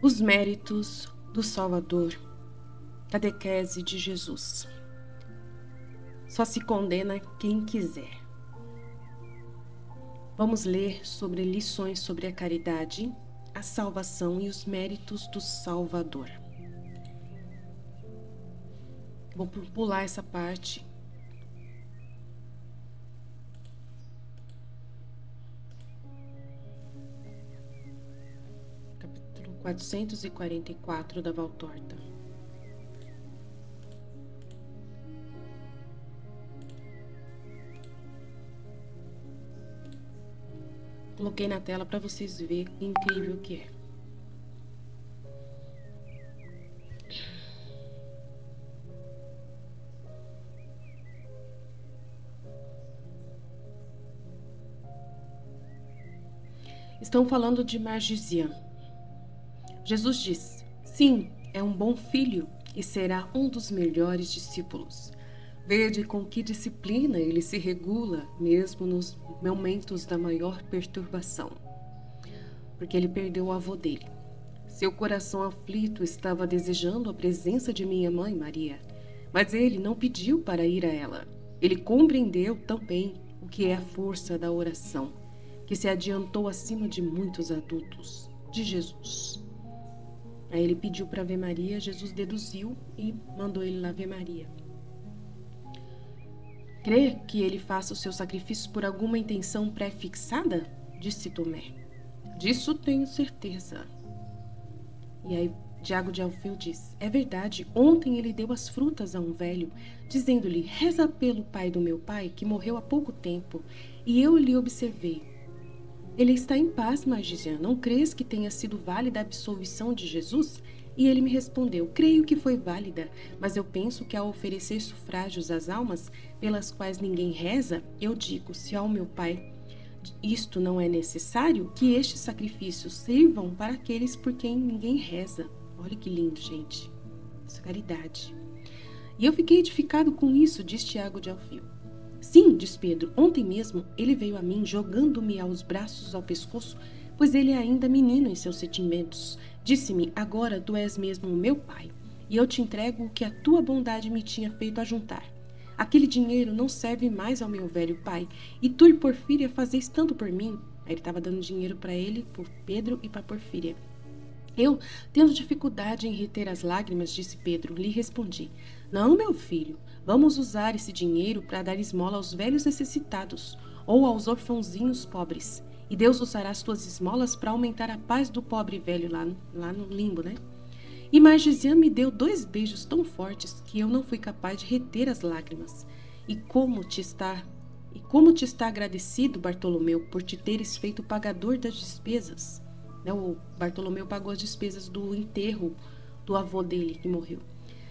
Os méritos do Salvador. Catequese de Jesus. Só se condena quem quiser. Vamos ler sobre lições sobre a caridade, a salvação e os méritos do Salvador. Vou pular essa parte. Capítulo 444 da Valtorta. Coloquei na tela para vocês verem que incrível que é. Estão falando de Margisian. Jesus diz: sim, é um bom filho e será um dos melhores discípulos. Vede com que disciplina ele se regula, mesmo nos momentos da maior perturbação. Porque ele perdeu o avô dele. Seu coração aflito estava desejando a presença de minha mãe, Maria, mas ele não pediu para ir a ela. Ele compreendeu também o que é a força da oração, que se adiantou acima de muitos adultos, de Jesus. Aí ele pediu para ver Maria, Jesus deduziu e mandou ele lá ver Maria. Crê que ele faça o seu sacrifício por alguma intenção pré-fixada? Disse Tomé. Disso tenho certeza. E aí Tiago de Alfeu diz: é verdade, ontem ele deu as frutas a um velho, dizendo-lhe: reza pelo pai do meu pai, que morreu há pouco tempo, e eu lhe observei. Ele está em paz, Margisian. Não crês que tenha sido válida a absolvição de Jesus? E ele me respondeu: creio que foi válida, mas eu penso que ao oferecer sufrágios às almas, pelas quais ninguém reza, eu digo, se ao meu Pai isto não é necessário, que estes sacrifícios sirvam para aqueles por quem ninguém reza. Olha que lindo, gente. Isso é caridade. E eu fiquei edificado com isso, diz Tiago de Alfeu. Sim, diz Pedro, ontem mesmo ele veio a mim, jogando-me aos braços ao pescoço, pois ele é ainda menino em seus sentimentos. Disse-me: agora tu és mesmo o meu pai, e eu te entrego o que a tua bondade me tinha feito ajuntar. Aquele dinheiro não serve mais ao meu velho pai, e tu e Porfíria fazeis tanto por mim. Aí ele estava dando dinheiro para ele, por Pedro e para Porfíria. Eu, tendo dificuldade em reter as lágrimas, disse Pedro, lhe respondi: não, meu filho, vamos usar esse dinheiro para dar esmola aos velhos necessitados, ou aos orfãozinhos pobres. E Deus usará as tuas esmolas para aumentar a paz do pobre velho lá no limbo, né? E Margisian me deu 2 beijos tão fortes que eu não fui capaz de reter as lágrimas. E como te está agradecido, Bartolomeu, por te teres feito pagador das despesas. O Bartolomeu pagou as despesas do enterro do avô dele que morreu.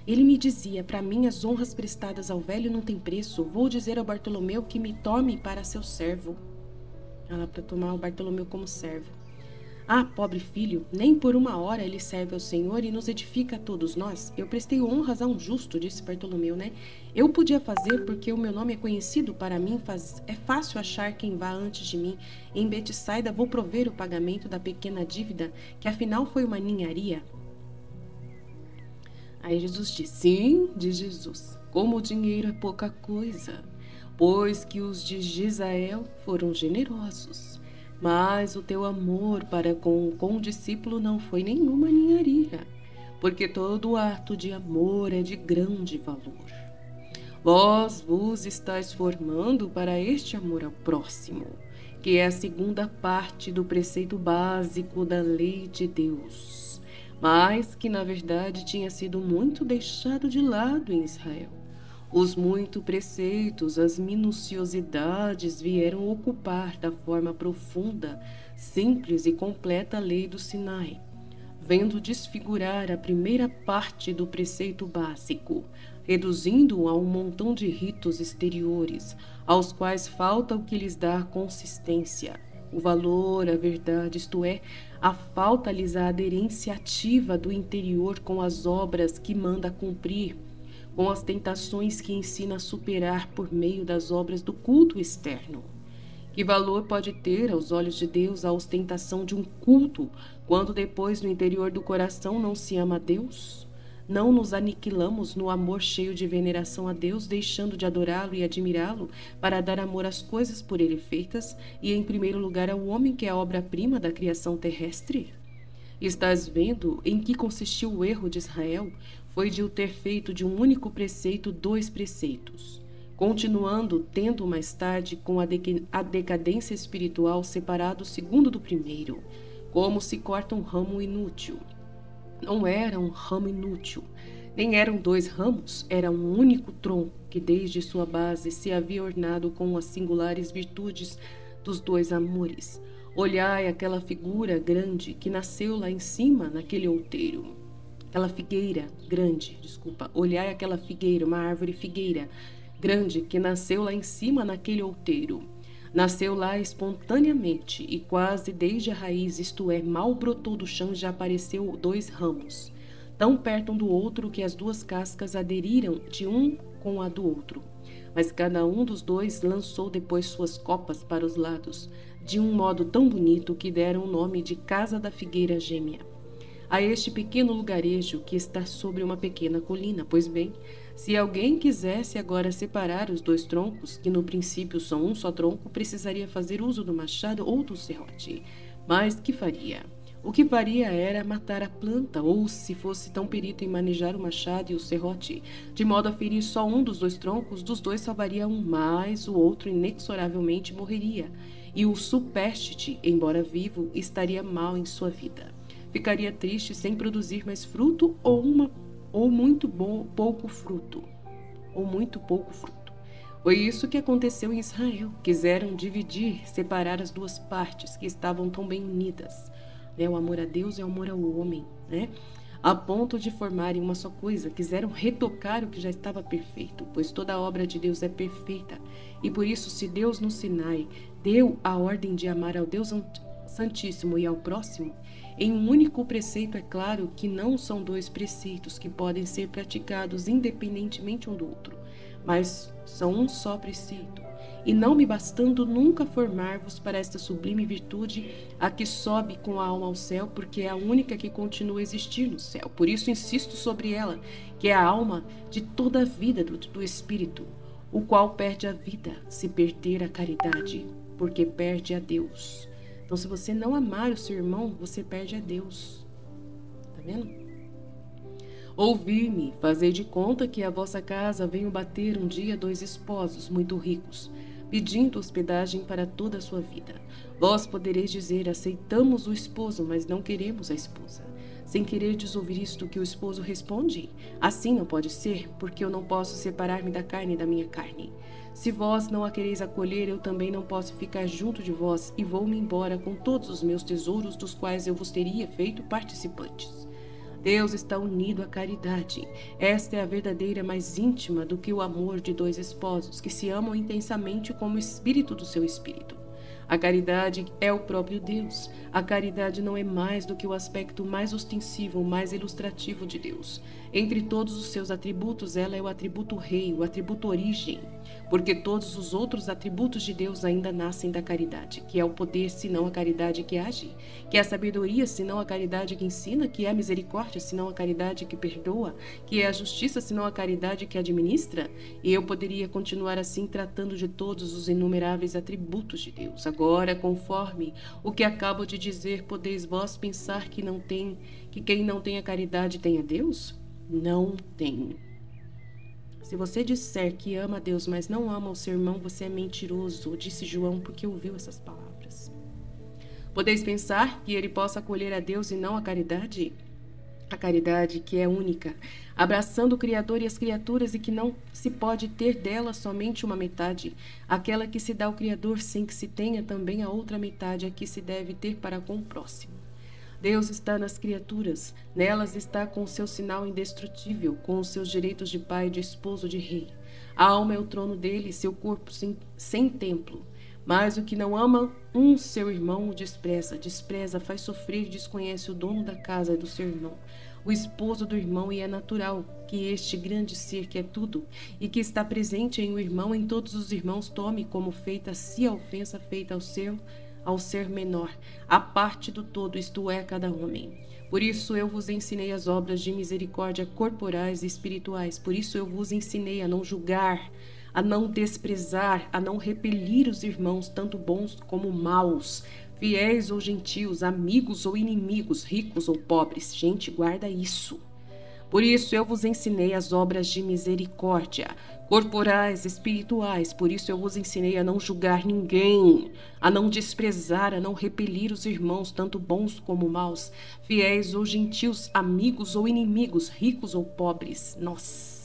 Ele me dizia: para mim as honras prestadas ao velho não têm preço. Vou dizer ao Bartolomeu que me tome para seu servo. Para tomar o Bartolomeu como servo. Ah, pobre filho, nem por uma hora ele serve ao Senhor e nos edifica a todos nós. Eu prestei honras a um justo, disse Bartolomeu, né? Eu podia fazer porque o meu nome é conhecido para mim, é fácil achar quem vá antes de mim. Em Betsaida vou prover o pagamento da pequena dívida, que afinal foi uma ninharia. Aí Jesus disse: sim, diz Jesus, como o dinheiro é pouca coisa, pois que os de Israel foram generosos. Mas o teu amor para com o discípulo não foi nenhuma ninharia, porque todo ato de amor é de grande valor. Vós vos estáis formando para este amor ao próximo, que é a segunda parte do preceito básico da lei de Deus, mas que na verdade tinha sido muito deixado de lado em Israel. Os muitos preceitos, as minuciosidades vieram ocupar da forma profunda, simples e completa a lei do Sinai, vendo desfigurar a primeira parte do preceito básico, reduzindo-o a um montão de ritos exteriores, aos quais falta o que lhes dá consistência, o valor, a verdade, isto é, a falta-lhes a aderência ativa do interior com as obras que manda cumprir, com as tentações que ensina a superar por meio das obras do culto externo. Que valor pode ter, aos olhos de Deus, a ostentação de um culto, quando depois no interior do coração não se ama a Deus? Não nos aniquilamos no amor cheio de veneração a Deus, deixando de adorá-lo e admirá-lo, para dar amor às coisas por ele feitas, e em primeiro lugar ao homem, que é a obra-prima da criação terrestre? Estás vendo em que consistiu o erro de Israel? Foi de o ter feito de um único preceito 2 preceitos, continuando, tendo mais tarde, com a decadência espiritual, separado o segundo do primeiro, como se corta um ramo inútil. Não era um ramo inútil, nem eram 2 ramos, era um único tronco que desde sua base se havia ornado com as singulares virtudes dos 2 amores. Olhai aquela figura grande que nasceu lá em cima naquele outeiro. Aquela figueira grande, olhai aquela figueira, uma árvore figueira grande que nasceu lá em cima naquele outeiro. Nasceu lá espontaneamente e quase desde a raiz, isto é, mal brotou do chão, já apareceu 2 ramos, tão perto um do outro que as 2 cascas aderiram de um com a do outro. Mas cada um dos 2 lançou depois suas copas para os lados, de um modo tão bonito que deram o nome de Casa da Figueira Gêmea a este pequeno lugarejo que está sobre uma pequena colina. Pois bem, se alguém quisesse agora separar os 2 troncos, que no princípio são um só tronco, precisaria fazer uso do machado ou do serrote. Mas que faria? O que faria era matar a planta, ou, se fosse tão perito em manejar o machado e o serrote, de modo a ferir só um dos 2 troncos, dos 2 salvaria um, mas o outro inexoravelmente morreria, e o supérstite, embora vivo, estaria mal em sua vida. Ficaria triste sem produzir mais fruto ou muito pouco fruto. Foi isso que aconteceu em Israel. Quiseram dividir, separar as 2 partes que estavam tão bem unidas. O amor a Deus e o amor ao homem, a ponto de formarem uma só coisa. Quiseram retocar o que já estava perfeito, pois toda a obra de Deus é perfeita. E por isso, se Deus no Sinai deu a ordem de amar ao Deus Santíssimo e ao próximo, em um único preceito, é claro que não são 2 preceitos que podem ser praticados independentemente um do outro, mas são um só preceito. E não me bastando nunca formar-vos para esta sublime virtude, a que sobe com a alma ao céu, porque é a única que continua a existir no céu. Por isso insisto sobre ela, que é a alma de toda a vida do Espírito, o qual perde a vida se perder a caridade, porque perde a Deus. Então, se você não amar o seu irmão, você perde a Deus. Tá vendo? Ouvi-me, fazei de conta que à vossa casa venham bater um dia 2 esposos muito ricos, pedindo hospedagem para toda a sua vida. Vós podereis dizer: aceitamos o esposo, mas não queremos a esposa. Sem quererdes ouvir isto, que o esposo responde: assim não pode ser, porque eu não posso separar-me da carne da minha carne. Se vós não a quereis acolher, eu também não posso ficar junto de vós, e vou-me embora com todos os meus tesouros, dos quais eu vos teria feito participantes. Deus está unido à caridade. Esta é a verdadeira mais íntima do que o amor de 2 esposos, que se amam intensamente como o espírito do seu espírito. A caridade é o próprio Deus. A caridade não é mais do que o aspecto mais ostensivo, mais ilustrativo de Deus. Entre todos os seus atributos, ela é o atributo rei, o atributo origem, porque todos os outros atributos de Deus ainda nascem da caridade, que é o poder, senão a caridade que age, que é a sabedoria, senão a caridade que ensina, que é a misericórdia, senão a caridade que perdoa, que é a justiça, senão a caridade que administra. E eu poderia continuar assim, tratando de todos os inumeráveis atributos de Deus. Agora, conforme o que acabo de dizer, podeis vós pensar que quem não tem a caridade tem a Deus? Não tem. Se você disser que ama a Deus, mas não ama o seu irmão, você é mentiroso, disse João, porque ouviu essas palavras. Podeis pensar que ele possa acolher a Deus e não a caridade? A caridade, que é única, abraçando o Criador e as criaturas, e que não se pode ter dela somente uma metade, aquela que se dá ao Criador sem que se tenha também a outra metade, a que se deve ter para com o próximo. Deus está nas criaturas, nelas está com o seu sinal indestrutível, com os seus direitos de pai, de esposo, de rei. A alma é o trono dele, seu corpo sem templo. Mas o que não ama seu irmão o despreza, faz sofrer e desconhece o dono da casa do seu irmão. o esposo do irmão, e é natural que este grande ser que é tudo e que está presente em o irmão, em todos os irmãos, tome como feita a si a ofensa feita ao ser menor, a parte do todo, isto é, cada homem. Por isso eu vos ensinei as obras de misericórdia corporais e espirituais. Por isso eu vos ensinei a não julgar, a não desprezar, a não repelir os irmãos, tanto bons como maus, fiéis ou gentios, amigos ou inimigos, ricos ou pobres. Gente, guarda isso. Por isso eu vos ensinei as obras de misericórdia, corporais, espirituais. Por isso eu vos ensinei a não julgar ninguém, a não desprezar, a não repelir os irmãos, tanto bons como maus, fiéis ou gentios, amigos ou inimigos, ricos ou pobres. Nossa!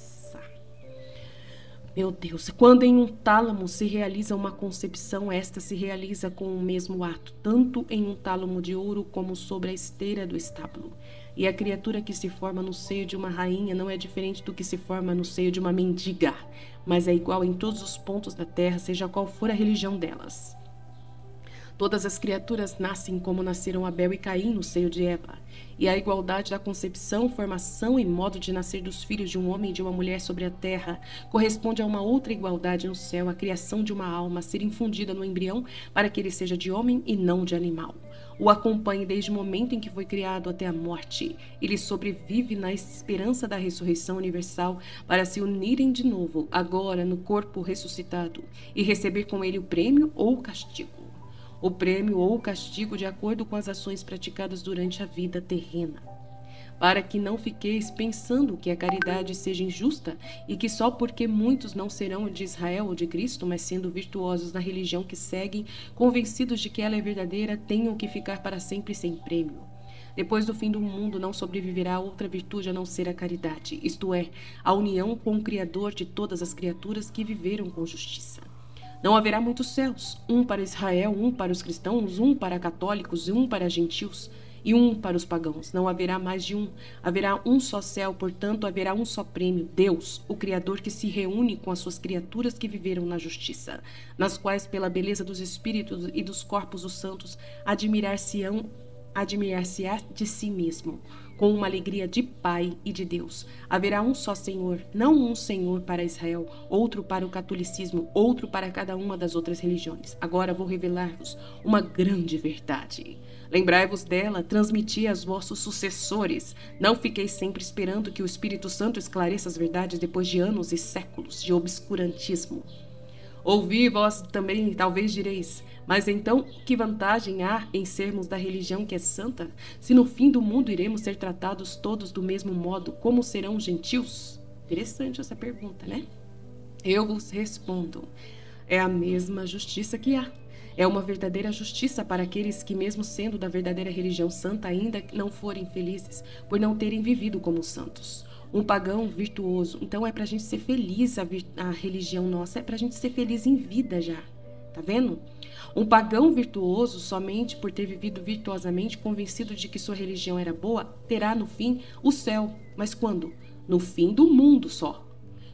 Meu Deus, quando em um tálamo se realiza uma concepção, esta se realiza com o mesmo ato, tanto em um tálamo de ouro como sobre a esteira do estábulo. E a criatura que se forma no seio de uma rainha não é diferente do que se forma no seio de uma mendiga, mas é igual em todos os pontos da terra, seja qual for a religião delas. Todas as criaturas nascem como nasceram Abel e Caim no seio de Eva, e a igualdade da concepção, formação e modo de nascer dos filhos de um homem e de uma mulher sobre a terra corresponde a uma outra igualdade no céu, a criação de uma alma a ser infundida no embrião para que ele seja de homem e não de animal. O acompanhe desde o momento em que foi criado até a morte. Ele sobrevive na esperança da ressurreição universal para se unirem de novo, agora no corpo ressuscitado, e receber com ele o prêmio ou o castigo. O prêmio ou o castigo de acordo com as ações praticadas durante a vida terrena. Para que não fiqueis pensando que a caridade seja injusta e que só porque muitos não serão de Israel ou de Cristo, mas sendo virtuosos na religião que seguem, convencidos de que ela é verdadeira, tenham que ficar para sempre sem prêmio. Depois do fim do mundo não sobreviverá outra virtude a não ser a caridade, isto é, a união com o Criador de todas as criaturas que viveram com justiça. Não haverá muitos céus, um para Israel, um para os cristãos, um para católicos e um para gentios, e um para os pagãos. Não haverá mais de um. Haverá um só céu, portanto, haverá um só prêmio, Deus, o Criador que se reúne com as suas criaturas que viveram na justiça, nas quais, pela beleza dos espíritos e dos corpos dos santos, admirar-se-á de si mesmo, com uma alegria de Pai e de Deus. Haverá um só Senhor, não um Senhor para Israel, outro para o catolicismo, outro para cada uma das outras religiões. Agora vou revelar-vos uma grande verdade. Lembrai-vos dela, transmiti aos vossos sucessores. Não fiqueis sempre esperando que o Espírito Santo esclareça as verdades depois de anos e séculos de obscurantismo. Ouvi vós também, talvez direis, mas então que vantagem há em sermos da religião que é santa, se no fim do mundo iremos ser tratados todos do mesmo modo, como serão os gentios? Interessante essa pergunta, né? Eu vos respondo, é a mesma justiça que há. É uma verdadeira justiça para aqueles que, mesmo sendo da verdadeira religião santa, ainda não forem felizes, por não terem vivido como santos. Um pagão virtuoso, então é pra gente ser feliz a religião nossa, é pra gente ser feliz em vida já, tá vendo? Um pagão virtuoso, somente por ter vivido virtuosamente, convencido de que sua religião era boa, terá no fim o céu. Mas quando? No fim do mundo só.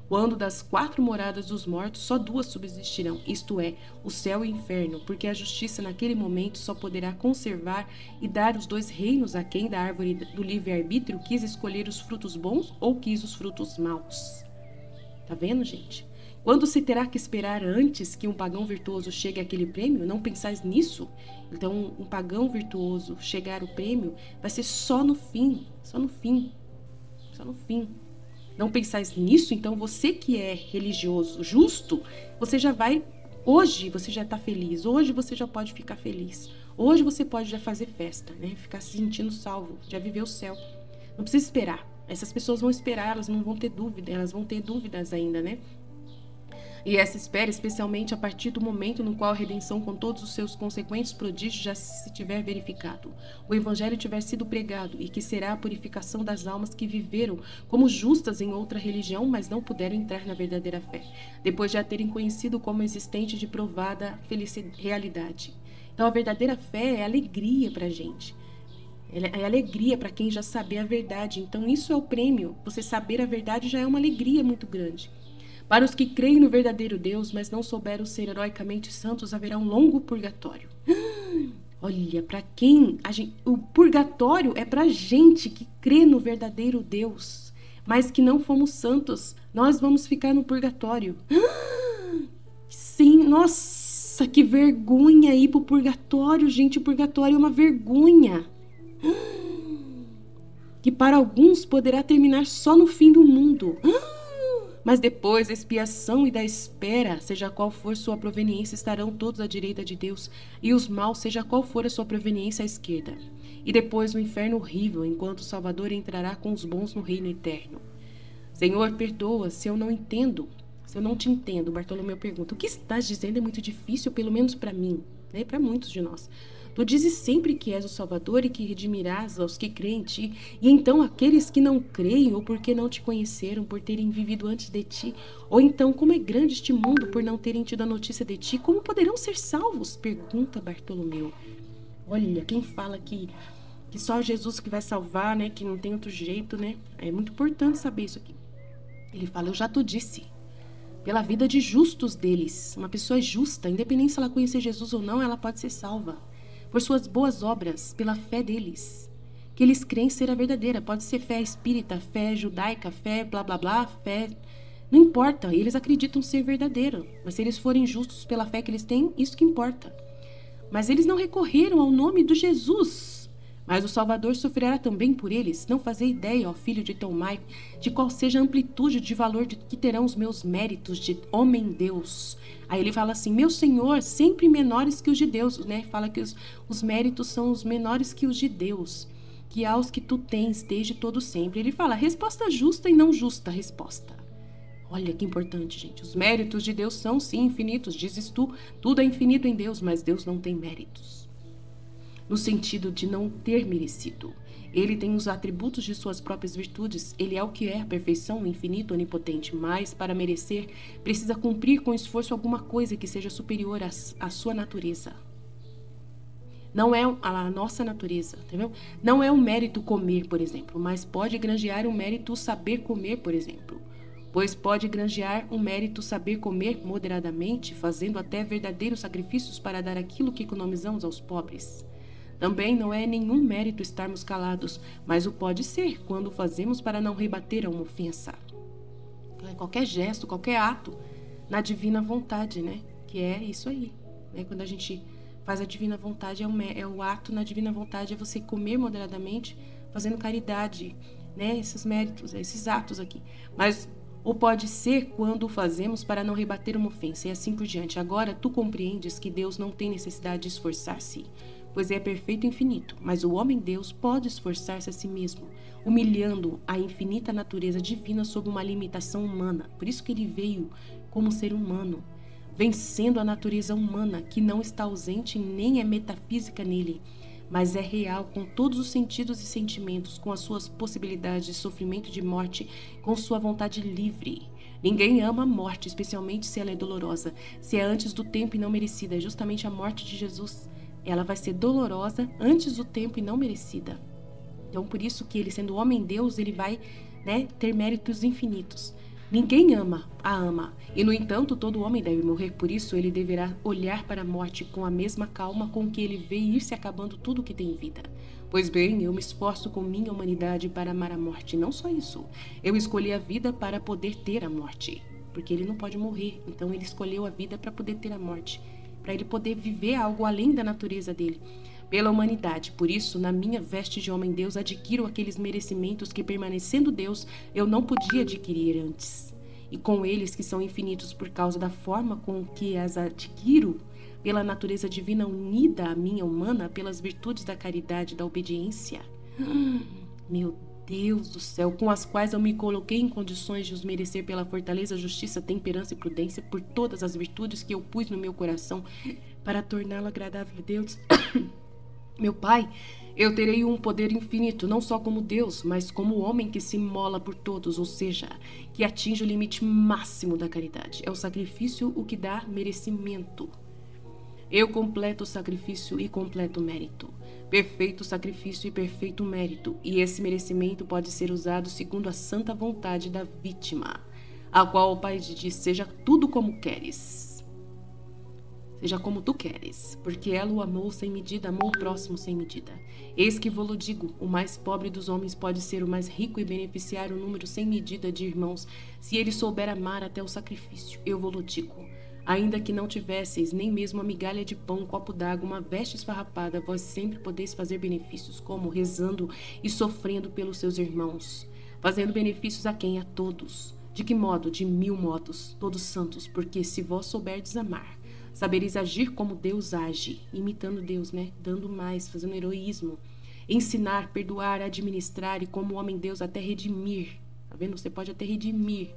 Quando das 4 moradas dos mortos, só 2 subsistirão, isto é, o céu e o inferno, porque a justiça naquele momento só poderá conservar e dar os 2 reinos a quem da árvore do livre-arbítrio quis escolher os frutos bons ou quis os frutos maus. Tá vendo, gente? Quando se terá que esperar antes que um pagão virtuoso chegue àquele prêmio? Não pensais nisso? Então, um pagão virtuoso chegar ao prêmio vai ser só no fim, só no fim, só no fim. Não pensais nisso? Então você que é religioso, justo, você já vai, hoje você já está feliz, hoje você já pode ficar feliz, hoje você pode já fazer festa, né? Ficar se sentindo salvo, já viver o céu. Não precisa esperar, essas pessoas vão esperar, elas não vão ter dúvida, elas vão ter dúvidas ainda, né? E essa espera, especialmente a partir do momento no qual a redenção com todos os seus consequentes prodígios já se tiver verificado, o Evangelho tiver sido pregado e que será a purificação das almas que viveram como justas em outra religião, mas não puderam entrar na verdadeira fé, depois de a terem conhecido como existente de provada realidade. Então a verdadeira fé é alegria para a gente. É alegria para quem já sabe a verdade. Então isso é o prêmio. Você saber a verdade já é uma alegria muito grande. Para os que creem no verdadeiro Deus, mas não souberam ser heroicamente santos, haverá um longo purgatório. Olha, para quem... o purgatório é para gente que crê no verdadeiro Deus, mas que não fomos santos, nós vamos ficar no purgatório. Sim, nossa, que vergonha ir pro purgatório, gente. O purgatório é uma vergonha. Que para alguns poderá terminar só no fim do mundo. Mas depois da expiação e da espera, seja qual for sua proveniência, estarão todos à direita de Deus, e os maus, seja qual for a sua proveniência, à esquerda. E depois no inferno horrível, enquanto o Salvador entrará com os bons no reino eterno. Senhor, perdoa se eu não entendo, se eu não te entendo. Bartolomeu pergunta, o que estás dizendo é muito difícil, pelo menos para mim, né? Para muitos de nós. Tu dizes sempre que és o Salvador e que redimirás aos que creem em ti. E então aqueles que não creem, ou porque não te conheceram, por terem vivido antes de ti, ou então como é grande este mundo por não terem tido a notícia de ti, como poderão ser salvos? Pergunta Bartolomeu. Olha, quem fala que só Jesus que vai salvar, né? Que não tem outro jeito, né? É muito importante saber isso aqui. Ele fala, eu já te disse. Pela vida de justos deles. Uma pessoa justa, independente se ela conhecer Jesus ou não, ela pode ser salva. Por suas boas obras, pela fé deles, que eles creem ser a verdadeira. Pode ser fé espírita, fé judaica, fé blá blá blá, fé... Não importa, eles acreditam ser verdadeiro. Mas se eles forem justos pela fé que eles têm, isso que importa. Mas eles não recorreram ao nome de Jesus. Mas o Salvador sofrerá também por eles. Não fazei ideia, ó filho de Tomai, de qual seja a amplitude de valor que terão os meus méritos de homem-deus. Aí ele fala assim, meu Senhor, sempre menores que os de Deus, né? Fala que os méritos são os menores que os de Deus, que há os que tu tens desde todo sempre. Ele fala, resposta justa e não justa resposta. Olha que importante, gente. Os méritos de Deus são, sim, infinitos. Dizes tu, tudo é infinito em Deus, mas Deus não tem méritos. No sentido de não ter merecido. Ele tem os atributos de suas próprias virtudes. Ele é o que é, a perfeição, o infinito, onipotente. Mas, para merecer, precisa cumprir com esforço alguma coisa que seja superior à sua natureza. Não é a nossa natureza, entendeu? Não é um mérito comer, por exemplo, mas pode granjear um mérito saber comer, por exemplo. Pois pode granjear um mérito saber comer moderadamente, fazendo até verdadeiros sacrifícios para dar aquilo que economizamos aos pobres. Também não é nenhum mérito estarmos calados, mas o pode ser quando o fazemos para não rebater a uma ofensa. Qualquer gesto, qualquer ato na divina vontade, né? Que é isso aí, né? Quando a gente faz a divina vontade, é o ato na divina vontade, é você comer moderadamente, fazendo caridade, né? Esses méritos, esses atos aqui. Mas ou pode ser quando o fazemos para não rebater uma ofensa, e assim por diante. Agora, tu compreendes que Deus não tem necessidade de esforçar-se, pois é perfeito e infinito, mas o homem-Deus pode esforçar-se a si mesmo, humilhando a infinita natureza divina sob uma limitação humana. Por isso que ele veio como ser humano, vencendo a natureza humana, que não está ausente nem é metafísica nele, mas é real com todos os sentidos e sentimentos, com as suas possibilidades de sofrimento e de morte, com sua vontade livre. Ninguém ama a morte, especialmente se ela é dolorosa, se é antes do tempo e não merecida. É justamente a morte de Jesus. Ela vai ser dolorosa antes do tempo e não merecida. Então, por isso que ele, sendo homem-deus, ele vai, né, ter méritos infinitos. Ninguém ama. E, no entanto, todo homem deve morrer. Por isso, ele deverá olhar para a morte com a mesma calma com que ele vê ir se acabando tudo que tem vida. Pois bem, eu me esforço com minha humanidade para amar a morte. Não só isso. Eu escolhi a vida para poder ter a morte. Porque ele não pode morrer. Então, ele escolheu a vida para poder ter a morte. Para ele poder viver algo além da natureza dele, pela humanidade. Por isso, na minha veste de homem-deus, adquiro aqueles merecimentos que, permanecendo Deus, eu não podia adquirir antes. E com eles, que são infinitos por causa da forma com que as adquiro, pela natureza divina unida à minha humana, pelas virtudes da caridade e da obediência. Meu Deus do céu, com as quais eu me coloquei em condições de os merecer pela fortaleza, justiça, temperança e prudência, por todas as virtudes que eu pus no meu coração para torná-lo agradável a Deus. Meu Pai, eu terei um poder infinito, não só como Deus, mas como homem que se imola por todos, ou seja, que atinge o limite máximo da caridade. É o sacrifício o que dá merecimento. Eu completo o sacrifício e completo o mérito. Perfeito sacrifício e perfeito mérito. E esse merecimento pode ser usado segundo a santa vontade da vítima, a qual o Pai diz, seja tudo como queres. seja como tu queres, porque ela o amou sem medida, amou o próximo sem medida. Eis que vou-lo digo, o mais pobre dos homens pode ser o mais rico e beneficiar o número sem medida de irmãos, se ele souber amar até o sacrifício. Eu vou-lo digo. Ainda que não tivesseis nem mesmo uma migalha de pão, um copo d'água, uma veste esfarrapada, vós sempre podeis fazer benefícios, como rezando e sofrendo pelos seus irmãos. Fazendo benefícios a quem? A todos. De que modo? De 1000 modos, todos santos, porque se vós souberdes amar, sabereis agir como Deus age, imitando Deus, né? Dando mais, fazendo heroísmo, ensinar, perdoar, administrar e como homem Deus até redimir. Tá vendo? Você pode até redimir.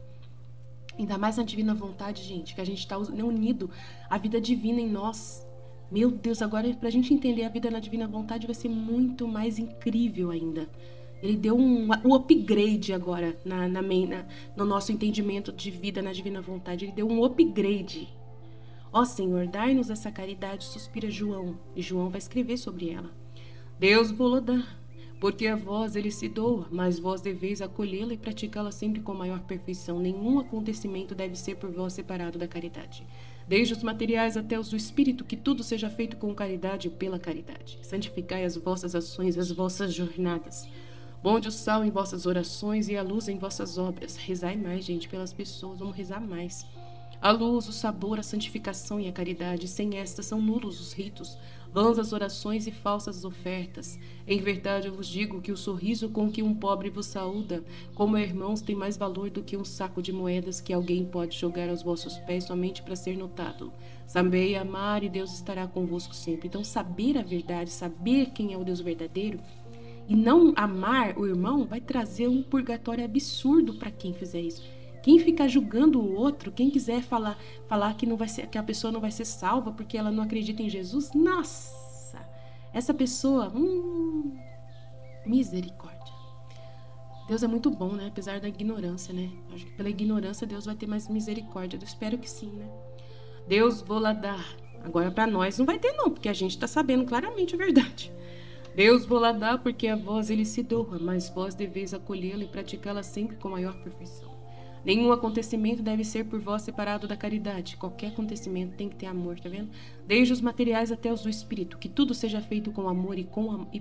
Ainda mais na divina vontade, gente, que a gente está unido à vida divina em nós. Meu Deus, agora pra gente entender a vida na divina vontade vai ser muito mais incrível ainda. Ele deu um upgrade agora no nosso entendimento de vida na divina vontade. Ele deu um upgrade. Ó Senhor, dai-nos essa caridade, suspira João. E João vai escrever sobre ela. Deus vou-lo dar, porque a vós ele se doa, mas vós deveis acolhê-la e praticá-la sempre com maior perfeição. Nenhum acontecimento deve ser por vós separado da caridade. Desde os materiais até os do espírito, que tudo seja feito com caridade e pela caridade. Santificai as vossas ações, as vossas jornadas. Ponde o sal em vossas orações e a luz em vossas obras. Rezai mais, gente, pelas pessoas. Vamos rezar mais. A luz, o sabor, a santificação e a caridade. Sem estas são nulos os ritos, vãs as orações e falsas as ofertas. Em verdade eu vos digo que o sorriso com que um pobre vos saúda, como irmãos, tem mais valor do que um saco de moedas que alguém pode jogar aos vossos pés somente para ser notado. Sabei amar e Deus estará convosco sempre. Então saber a verdade, saber quem é o Deus verdadeiro, e não amar o irmão vai trazer um purgatório absurdo para quem fizer isso. Quem ficar julgando o outro, quem quiser falar que não vai ser, que a pessoa não vai ser salva porque ela não acredita em Jesus, nossa, essa pessoa, misericórdia. Deus é muito bom, né? Apesar da ignorância, né? Acho que pela ignorância Deus vai ter mais misericórdia. Eu espero que sim, né? Deus vou lá dar. Agora para nós não vai ter não, porque a gente está sabendo claramente a verdade. Deus vou lá dar, porque a vós ele se doa, mas vós deveis acolhê-la e praticá-la sempre com maior perfeição. Nenhum acontecimento deve ser por vós separado da caridade. Qualquer acontecimento tem que ter amor, tá vendo? Desde os materiais até os do espírito, que tudo seja feito com amor e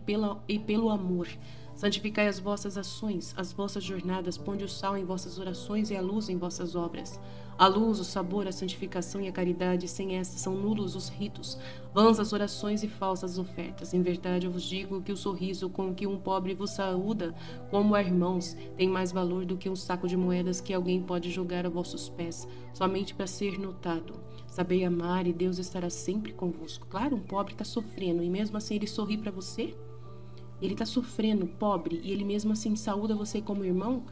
pelo amor. Santificai as vossas ações, as vossas jornadas, ponde o sal em vossas orações e a luz em vossas obras. A luz, o sabor, a santificação e a caridade, sem estas são nulos os ritos, vãs as orações e falsas as ofertas. Em verdade eu vos digo que o sorriso com que um pobre vos saúda, como a irmãos, tem mais valor do que um saco de moedas que alguém pode jogar a vossos pés, somente para ser notado. Sabei amar e Deus estará sempre convosco. Claro, um pobre está sofrendo e mesmo assim ele sorri para você. Ele está sofrendo, pobre, e ele mesmo assim saúda você como irmão.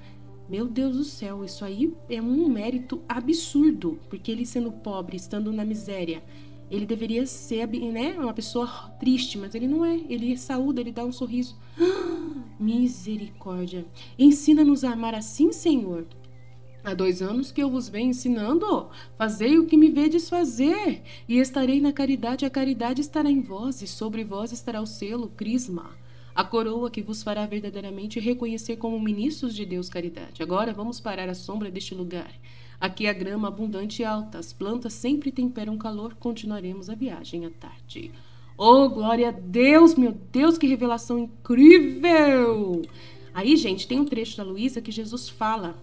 Meu Deus do céu, isso aí é um mérito absurdo, porque ele sendo pobre, estando na miséria, ele deveria ser, né, uma pessoa triste, mas ele não é. Ele saúda, ele dá um sorriso. Misericórdia. Ensina-nos a amar assim, Senhor. Há 2 anos que eu vos venho ensinando, fazei o que me vedes fazer, e estarei na caridade, a caridade estará em vós, e sobre vós estará o selo, crisma, a coroa que vos fará verdadeiramente reconhecer como ministros de Deus caridade. Agora vamos parar à sombra deste lugar. Aqui a grama abundante e alta, as plantas sempre temperam calor, continuaremos a viagem à tarde. Oh, glória a Deus, meu Deus, que revelação incrível! Aí, gente, tem um trecho da Luísa que Jesus fala...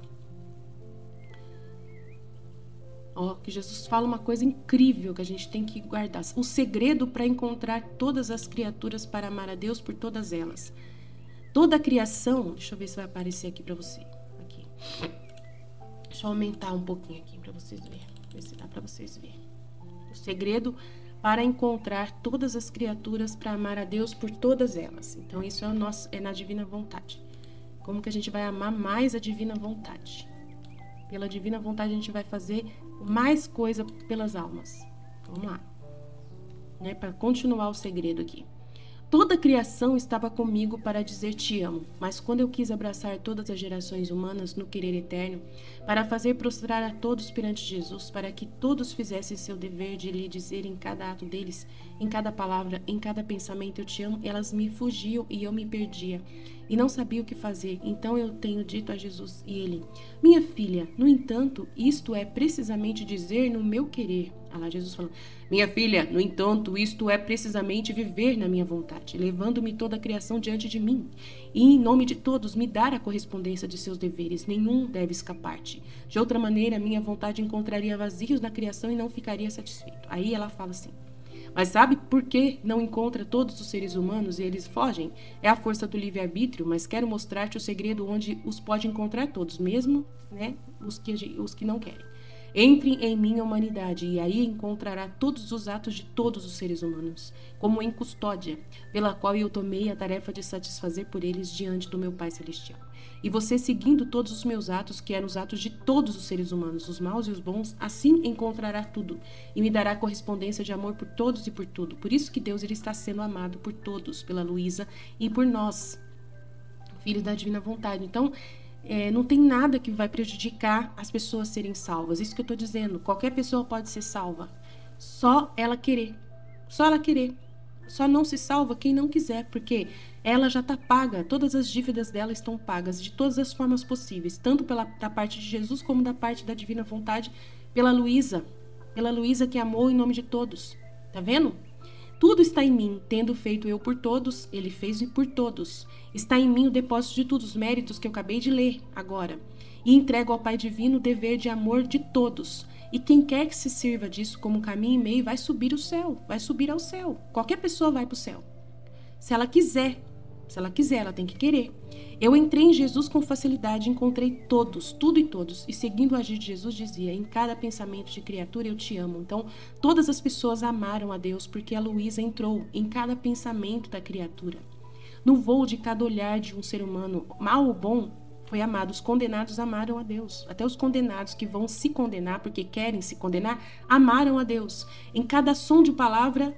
que Jesus fala uma coisa incrível que a gente tem que guardar. O segredo para encontrar todas as criaturas para amar a Deus por todas elas. Toda a criação... Deixa eu ver se vai aparecer aqui para você. Aqui. Deixa eu aumentar um pouquinho aqui para vocês verem. Ver se dá para vocês verem. O segredo para encontrar todas as criaturas para amar a Deus por todas elas. Então isso é na divina vontade. Como que a gente vai amar mais a divina vontade? Pela divina vontade a gente vai fazer mais coisa pelas almas. Vamos lá. Né? Para continuar o segredo aqui. Toda a criação estava comigo para dizer te amo, mas quando eu quis abraçar todas as gerações humanas no querer eterno, para fazer prostrar a todos perante Jesus, para que todos fizessem seu dever de lhe dizer em cada ato deles, em cada palavra, em cada pensamento eu te amo, elas me fugiam e eu me perdia. e não sabia o que fazer. Então eu tenho dito a Jesus e ele: minha filha, no entanto, isto é precisamente dizer no meu querer. Ah lá, Jesus falando: minha filha, no entanto, isto é precisamente viver na minha vontade, levando-me toda a criação diante de mim, e em nome de todos me dar a correspondência de seus deveres. Nenhum deve escapar-te. De outra maneira, minha vontade encontraria vazios na criação e não ficaria satisfeito. Aí ela fala assim: mas sabe por que não encontra todos os seres humanos e eles fogem? É a força do livre-arbítrio, mas quero mostrar-te o segredo onde os pode encontrar todos, mesmo, né, os que não querem. Entre em minha humanidade e aí encontrará todos os atos de todos os seres humanos, como em custódia, pela qual eu tomei a tarefa de satisfazer por eles diante do meu Pai Celestial. E você, seguindo todos os meus atos, que eram os atos de todos os seres humanos, os maus e os bons, assim encontrará tudo e me dará correspondência de amor por todos e por tudo. Por isso que Deus ele está sendo amado por todos, pela Luísa e por nós, filhos da divina vontade. Então, não tem nada que vai prejudicar as pessoas serem salvas. Isso que eu estou dizendo. Qualquer pessoa pode ser salva. Só ela querer. Só ela querer. Só não se salva quem não quiser, porque ela já está paga. Todas as dívidas dela estão pagas de todas as formas possíveis, tanto da parte de Jesus como da parte da divina vontade, pela Luísa que amou em nome de todos. Tá vendo? Tudo está em mim, tendo feito eu por todos, ele fez por todos. Está em mim o depósito de todos os méritos que eu acabei de ler agora. E entrego ao Pai Divino o dever de amor de todos. E quem quer que se sirva disso como caminho e meio vai subir ao céu. Qualquer pessoa vai para o céu. Se ela quiser, ela tem que querer. Eu entrei em Jesus com facilidade, encontrei todos, tudo e todos, e seguindo o agir de Jesus dizia: em cada pensamento de criatura eu te amo. Então, todas as pessoas amaram a Deus porque a Luísa entrou em cada pensamento da criatura. No voo de cada olhar de um ser humano, mal ou bom, foi amado. Os condenados amaram a Deus. Até os condenados que vão se condenar porque querem se condenar, amaram a Deus. Em cada som de palavra,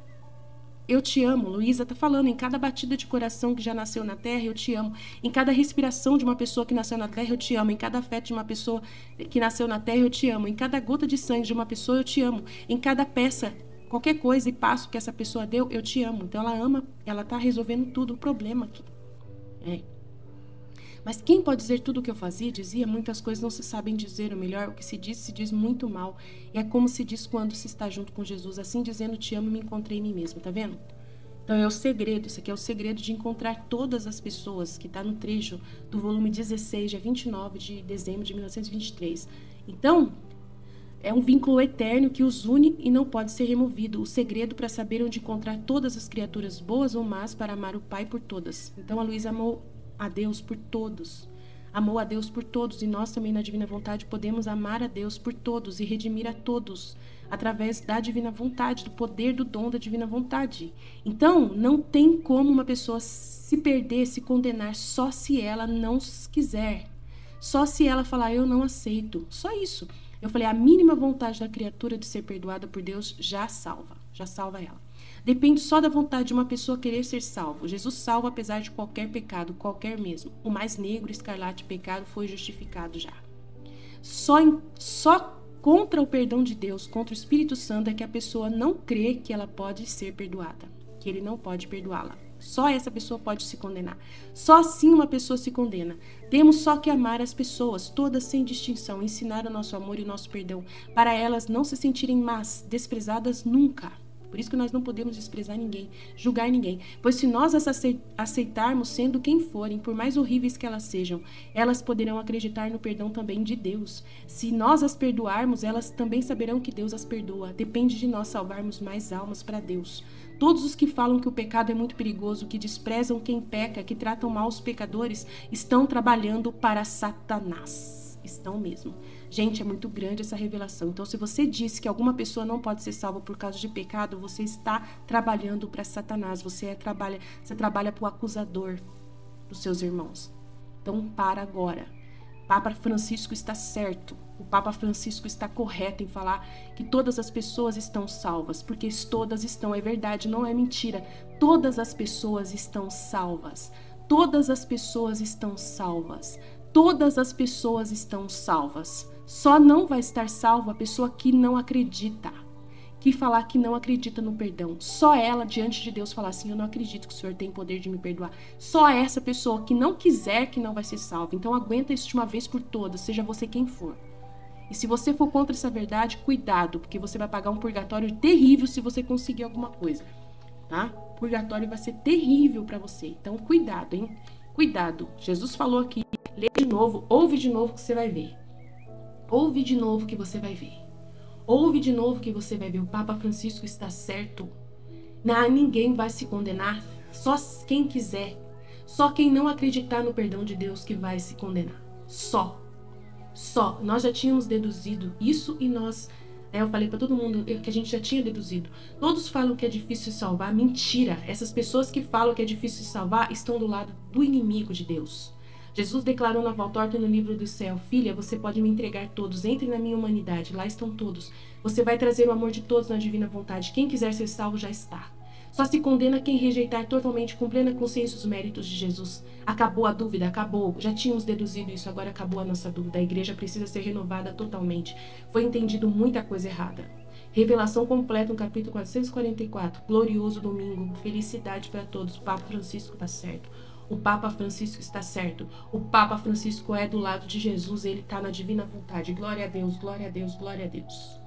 eu te amo. Luísa está falando, em cada batida de coração que já nasceu na terra, eu te amo. Em cada respiração de uma pessoa que nasceu na terra, eu te amo. Em cada afeto de uma pessoa que nasceu na terra, eu te amo. Em cada gota de sangue de uma pessoa, eu te amo. Em cada peça, qualquer coisa e passo que essa pessoa deu, eu te amo. Então ela ama, ela está resolvendo tudo, o problema aqui. Mas quem pode dizer tudo o que eu fazia? Dizia, muitas coisas não se sabem dizer, ou melhor, o que se diz muito mal. E é como se diz quando se está junto com Jesus, assim dizendo, te amo e me encontrei em mim mesmo, tá vendo? Então é o segredo, isso aqui é o segredo de encontrar todas as pessoas, que está no trecho do volume 16, dia 29 de dezembro de 1923. Então, é um vínculo eterno que os une e não pode ser removido. O segredo para saber onde encontrar todas as criaturas boas ou más para amar o Pai por todas. Então a Luísa amou a Deus por todos. Amou a Deus por todos e nós também na Divina Vontade podemos amar a Deus por todos e redimir a todos através da Divina Vontade, do poder do dom da Divina Vontade. Então, não tem como uma pessoa se perder, se condenar só se ela não quiser. Só se ela falar, eu não aceito. Só isso. Eu falei, a mínima vontade da criatura de ser perdoada por Deus já salva ela. Depende só da vontade de uma pessoa querer ser salvo. Jesus salva apesar de qualquer pecado, qualquer mesmo. O mais negro, escarlate pecado foi justificado já. Só contra o perdão de Deus, contra o Espírito Santo, é que a pessoa não crê que ela pode ser perdoada, que ele não pode perdoá-la. Só essa pessoa pode se condenar. Só assim uma pessoa se condena. Temos só que amar as pessoas, todas sem distinção, ensinar o nosso amor e o nosso perdão, para elas não se sentirem más, desprezadas nunca. Por isso que nós não podemos desprezar ninguém, julgar ninguém. Pois se nós as aceitarmos sendo quem forem, por mais horríveis que elas sejam, elas poderão acreditar no perdão também de Deus. Se nós as perdoarmos, elas também saberão que Deus as perdoa. Depende de nós salvarmos mais almas para Deus. Todos os que falam que o pecado é muito perigoso, que desprezam quem peca, que tratam mal os pecadores, estão trabalhando para Satanás. Estão mesmo. Gente, é muito grande essa revelação. Então, se você disse que alguma pessoa não pode ser salva por causa de pecado, você está trabalhando para Satanás. Você trabalha para o acusador dos seus irmãos. Então, para agora. Papa Francisco está certo. O Papa Francisco está correto em falar que todas as pessoas estão salvas, porque todas estão, é verdade, não é mentira. Todas as pessoas estão salvas. Todas as pessoas estão salvas. Todas as pessoas estão salvas. Só não vai estar salva a pessoa que não acredita, que falar que não acredita no perdão. Só ela, diante de Deus, falar assim, eu não acredito que o Senhor tem poder de me perdoar. Só essa pessoa que não quiser que não vai ser salva. Então aguenta isso de uma vez por todas, seja você quem for. E se você for contra essa verdade, cuidado, porque você vai pagar um purgatório terrível se você conseguir alguma coisa, tá? Purgatório vai ser terrível para você. Então cuidado, hein? Cuidado. Jesus falou aqui, lê de novo, ouve de novo que você vai ver. Ouve de novo que você vai ver. Ouve de novo que você vai ver. O Papa Francisco está certo. Ninguém vai se condenar. Só quem quiser. Só quem não acreditar no perdão de Deus que vai se condenar. Só. Nós já tínhamos deduzido isso e nós... Eu falei para todo mundo que a gente já tinha deduzido. Todos falam que é difícil se salvar. Mentira. Essas pessoas que falam que é difícil se salvar estão do lado do inimigo de Deus. Jesus declarou na Valtorta no livro do céu, filha, você pode me entregar todos, entre na minha humanidade, lá estão todos. Você vai trazer o amor de todos na divina vontade. Quem quiser ser salvo já está. Só se condena quem rejeitar totalmente, com plena consciência, os méritos de Jesus. Acabou a dúvida, acabou. Já tínhamos deduzido isso, agora acabou a nossa dúvida. A igreja precisa ser renovada totalmente. Foi entendido muita coisa errada. Revelação completa no capítulo 444. Glorioso domingo. Felicidade para todos. O Papa Francisco está certo. O Papa Francisco está certo. O Papa Francisco é do lado de Jesus. Ele está na divina vontade. Glória a Deus, glória a Deus, glória a Deus.